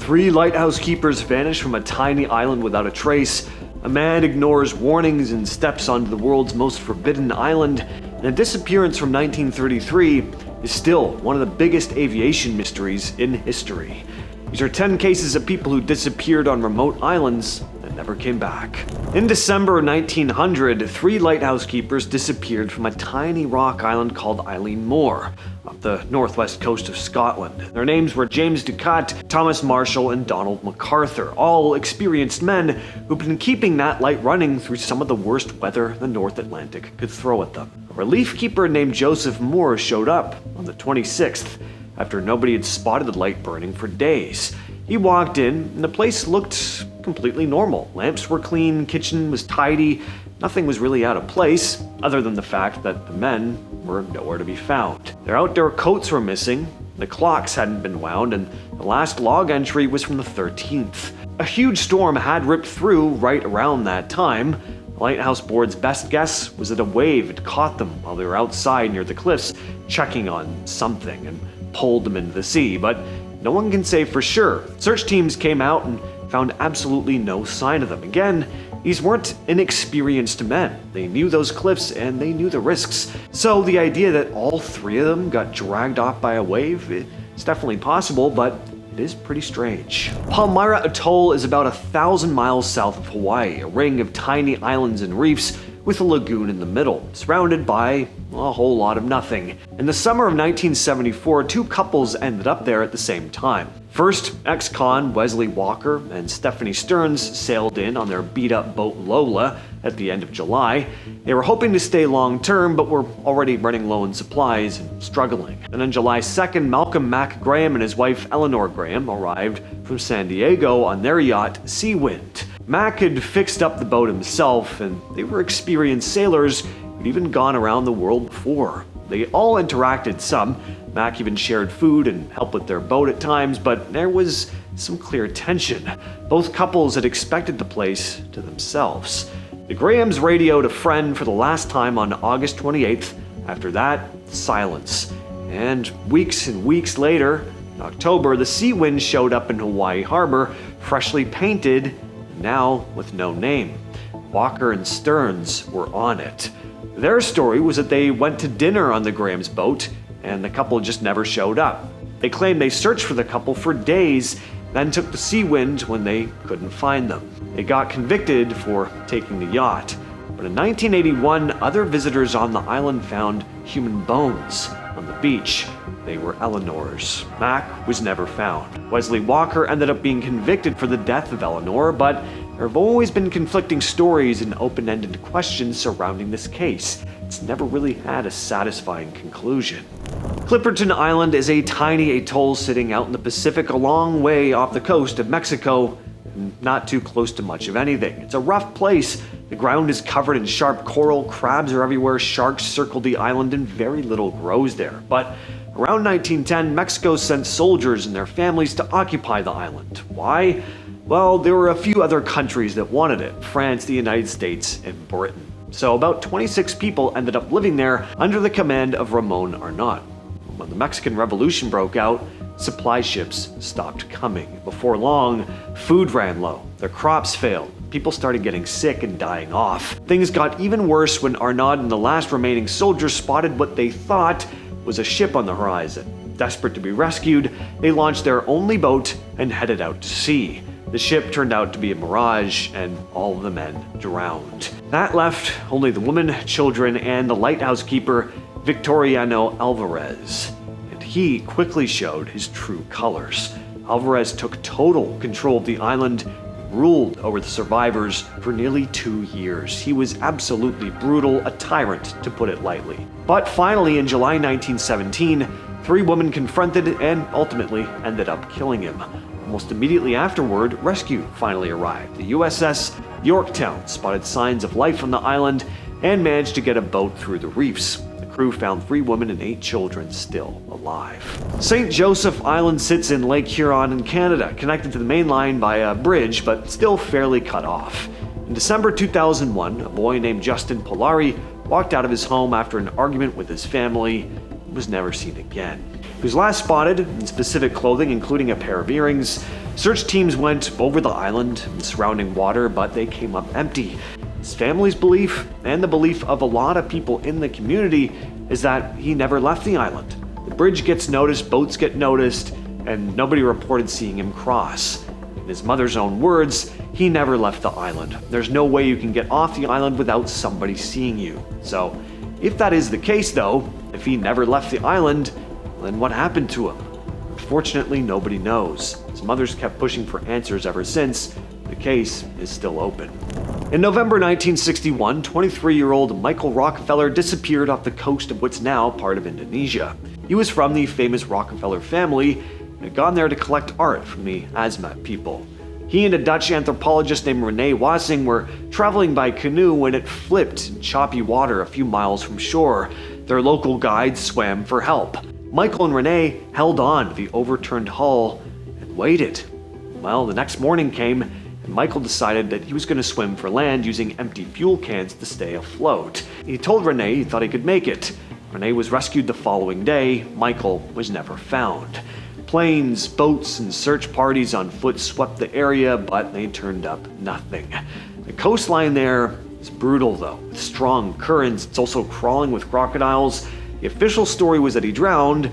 3 lighthouse keepers vanish from a tiny island without a trace. A man ignores warnings and steps onto the world's most forbidden island. And a disappearance from 1933 is still one of the biggest aviation mysteries in history. These are 10 cases of people who disappeared on remote islands and never came back. In December 1900, 3 lighthouse keepers disappeared from a tiny rock island called Eileen Moor, off the northwest coast of Scotland. Their names were James Ducat, Thomas Marshall, and Donald MacArthur, all experienced men who've been keeping that light running through some of the worst weather the North Atlantic could throw at them. A relief keeper named Joseph Moore showed up on the 26th, after nobody had spotted the light burning for days. He walked in, and the place looked completely normal. Lamps were clean, kitchen was tidy, nothing was really out of place, other than the fact that the men were nowhere to be found. Their outdoor coats were missing, the clocks hadn't been wound, and the last log entry was from the 13th. A huge storm had ripped through right around that time. The Lighthouse Board's best guess was that a wave had caught them while they were outside near the cliffs, checking on something, and pulled them into the sea, but no one can say for sure. Search teams came out and found absolutely no sign of them. Again, these weren't inexperienced men. They knew those cliffs and they knew the risks. So the idea that all 3 of them got dragged off by a wave, it's definitely possible, but it is pretty strange. Pollari Atoll is about 1,000 miles south of Hawaii, a ring of tiny islands and reefs with a lagoon in the middle, surrounded by a whole lot of nothing. In the summer of 1974, 2 couples ended up there at the same time. First, ex-con Wesley Walker and Stephanie Stearns sailed in on their beat-up boat Lola at the end of July. They were hoping to stay long-term, but were already running low on supplies and struggling. And on July 2nd, Malcolm Mac Graham and his wife Eleanor Graham arrived from San Diego on their yacht Seawind. Mac had fixed up the boat himself, and they were experienced sailors who'd even gone around the world before. They all interacted some. Mac even shared food and helped with their boat at times, but there was some clear tension. Both couples had expected the place to themselves. The Grahams radioed a friend for the last time on August 28th. After that, silence. And weeks later, in October, the Seawind showed up in Hawaii Harbor, freshly painted, now with no name. Walker and Stearns were on it. Their story was that they went to dinner on the Graham's boat, and the couple just never showed up. They claimed they searched for the couple for days, then took the Seawind when they couldn't find them. They got convicted for taking the yacht. But in 1981, other visitors on the island found human bones on the beach. They were Eleanor's. Mac was never found. Wesley Walker ended up being convicted for the death of Eleanor, but there have always been conflicting stories and open-ended questions surrounding this case. It's never really had a satisfying conclusion. Clipperton Island is a tiny atoll sitting out in the Pacific a long way off the coast of Mexico, and not too close to much of anything. It's a rough place. The ground is covered in sharp coral, crabs are everywhere, sharks circle the island, and very little grows there. But around 1910, Mexico sent soldiers and their families to occupy the island. Why? Well, there were a few other countries that wanted it: France, the United States, and Britain. So about 26 people ended up living there under the command of Ramon Arnaut. When the Mexican Revolution broke out, supply ships stopped coming. Before long, food ran low, their crops failed, people started getting sick and dying off. Things got even worse when Arnaut and the last remaining soldiers spotted what they thought was a ship on the horizon. Desperate to be rescued, they launched their only boat and headed out to sea. The ship turned out to be a mirage, and all of the men drowned. That left only the women, children, and the lighthouse keeper, Victoriano Alvarez. And he quickly showed his true colors. Alvarez took total control of the island and ruled over the survivors for nearly 2 years. He was absolutely brutal, a tyrant, to put it lightly. But finally, in July 1917, 3 women confronted and ultimately ended up killing him. Almost immediately afterward, rescue finally arrived. The USS Yorktown spotted signs of life on the island and managed to get a boat through the reefs. The crew found 3 women and 8 children still alive. St. Joseph Island sits in Lake Huron in Canada, connected to the main line by a bridge, but still fairly cut off. In December 2001, a boy named Justin Pollari walked out of his home after an argument with his family and was never seen again. He was last spotted in specific clothing, including a pair of earrings. Search teams went over the island and surrounding water, but they came up empty. His family's belief, and the belief of a lot of people in the community, is that he never left the island. The bridge gets noticed, boats get noticed, and nobody reported seeing him cross. In his mother's own words, he never left the island. There's no way you can get off the island without somebody seeing you. So, if that is the case though, if he never left the island, then what happened to him? Unfortunately, nobody knows. His mother's kept pushing for answers ever since. The case is still open. In November 1961, 23-year-old Michael Rockefeller disappeared off the coast of what's now part of Indonesia. He was from the famous Rockefeller family and had gone there to collect art from the Azmat people. He and a Dutch anthropologist named Rene Wassing were traveling by canoe when it flipped in choppy water a few miles from shore. Their local guides swam for help. Michael and Rene held on to the overturned hull and waited. Well, the next morning came, and Michael decided that he was going to swim for land using empty fuel cans to stay afloat. He told Rene he thought he could make it. Rene was rescued the following day. Michael was never found. Planes, boats, and search parties on foot swept the area, but they turned up nothing. The coastline there is brutal though, with strong currents. It's also crawling with crocodiles. The official story was that he drowned,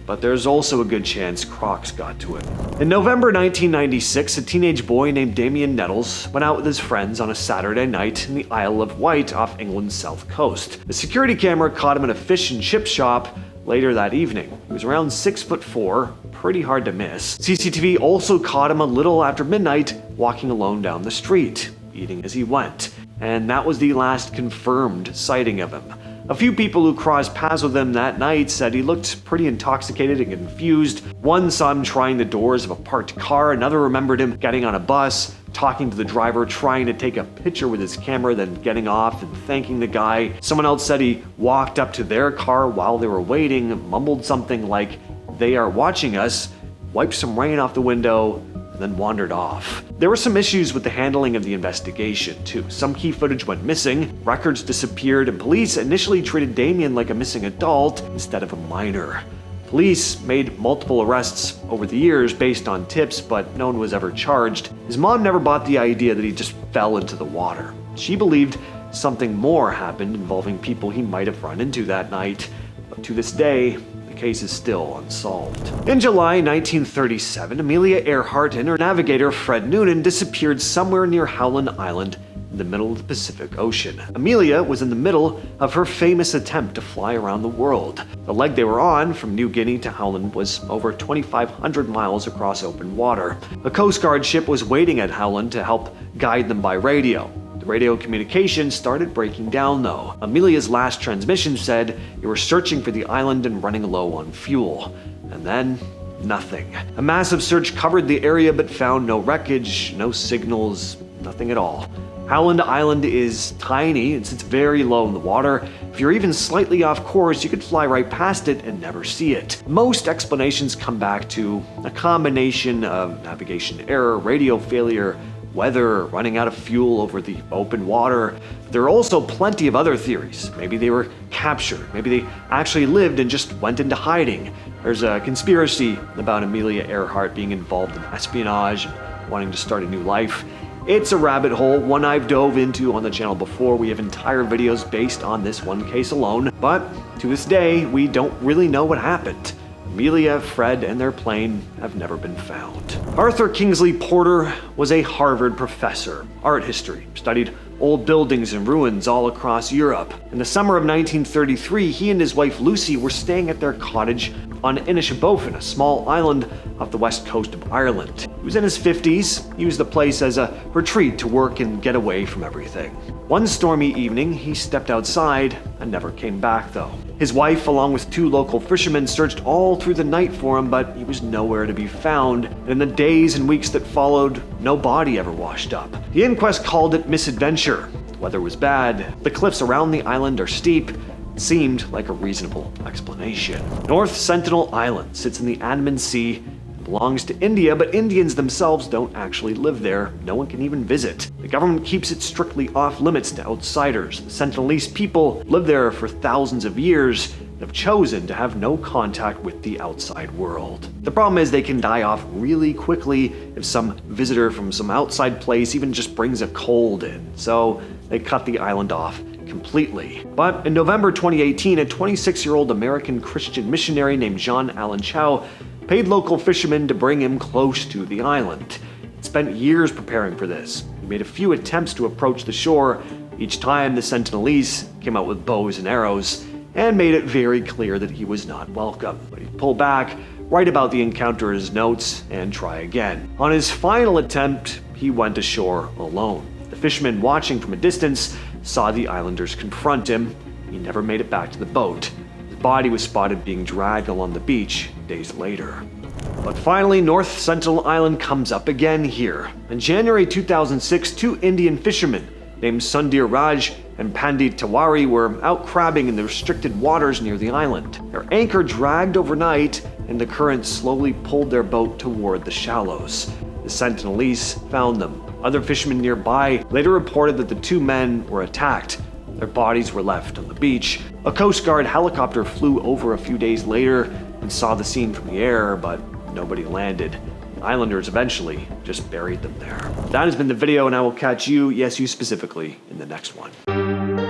but there's also a good chance crocs got to him. In November 1996, a teenage boy named Damien Nettles went out with his friends on a Saturday night in the Isle of Wight off England's south coast. The security camera caught him at a fish and chip shop later that evening. He was around 6'4", pretty hard to miss. CCTV also caught him a little after midnight walking alone down the street, eating as he went. And that was the last confirmed sighting of him. A few people who crossed paths with him that night said he looked pretty intoxicated and confused. One saw him trying the doors of a parked car. Another remembered him getting on a bus, talking to the driver, trying to take a picture with his camera, then getting off and thanking the guy. Someone else said he walked up to their car while they were waiting, mumbled something like, "They are watching us," wiped some rain off the window, then wandered off. There were some issues with the handling of the investigation, too. Some key footage went missing, records disappeared, and police initially treated Damien like a missing adult instead of a minor. Police made multiple arrests over the years based on tips, but no one was ever charged. His mom never bought the idea that he just fell into the water. She believed something more happened involving people he might have run into that night, but to this day, the case is still unsolved. In July 1937, Amelia Earhart and her navigator Fred Noonan disappeared somewhere near Howland Island in the middle of the Pacific Ocean. Amelia was in the middle of her famous attempt to fly around the world. The leg they were on, from New Guinea to Howland, was over 2,500 miles across open water. A Coast Guard ship was waiting at Howland to help guide them by radio. The radio communication started breaking down though. Amelia's last transmission said they were searching for the island and running low on fuel. And then, nothing. A massive search covered the area but found no wreckage, no signals, nothing at all. Howland Island is tiny and sits very low in the water. If you're even slightly off course, you could fly right past it and never see it. Most explanations come back to a combination of navigation error, radio failure, weather, running out of fuel over the open water. There are also plenty of other theories. Maybe they were captured. Maybe they actually lived and just went into hiding. There's a conspiracy about Amelia Earhart being involved in espionage and wanting to start a new life. It's a rabbit hole, one I've dove into on the channel before. We have entire videos based on this one case alone, but to this day, we don't really know what happened. Amelia, Fred, and their plane have never been found. Arthur Kingsley Porter was a Harvard professor, art history, studied old buildings and ruins all across Europe. In the summer of 1933, he and his wife Lucy were staying at their cottage on Inishbofin, a small island off the west coast of Ireland. He was in his 50s. He used the place as a retreat to work and get away from everything. One stormy evening, he stepped outside and never came back though. His wife, along with two local fishermen, searched all through the night for him, but he was nowhere to be found. And in the days and weeks that followed, no body ever washed up. The inquest called it misadventure. The weather was bad. The cliffs around the island are steep. It seemed like a reasonable explanation. North Sentinel Island sits in the Andaman Sea. Belongs to India, but Indians themselves don't actually live there. No one can even visit. The government keeps it strictly off limits to outsiders. The Sentinelese people lived there for thousands of years, and have chosen to have no contact with the outside world. The problem is they can die off really quickly if some visitor from some outside place even just brings a cold in, so they cut the island off completely. But in November 2018, a 26-year-old American Christian missionary named John Allen Chau paid local fishermen to bring him close to the island. He spent years preparing for this. He made a few attempts to approach the shore. Each time, the Sentinelese came out with bows and arrows and made it very clear that he was not welcome. But he'd pull back, write about the encounter in his notes, and try again. On his final attempt, he went ashore alone. The fishermen watching from a distance saw the islanders confront him. He never made it back to the boat. His body was spotted being dragged along the beach days later. But finally, North Sentinel Island comes up again here. In January 2006, two Indian fishermen named Sunder and Pandit Tiwari were out crabbing in the restricted waters near the island. Their anchor dragged overnight, and the current slowly pulled their boat toward the shallows. The Sentinelese found them. Other fishermen nearby later reported that the two men were attacked. Their bodies were left on the beach. A Coast Guard helicopter flew over a few days later and saw the scene from the air, but nobody landed. The islanders eventually just buried them there. That has been the video, and I will catch you, yes, you specifically, in the next one.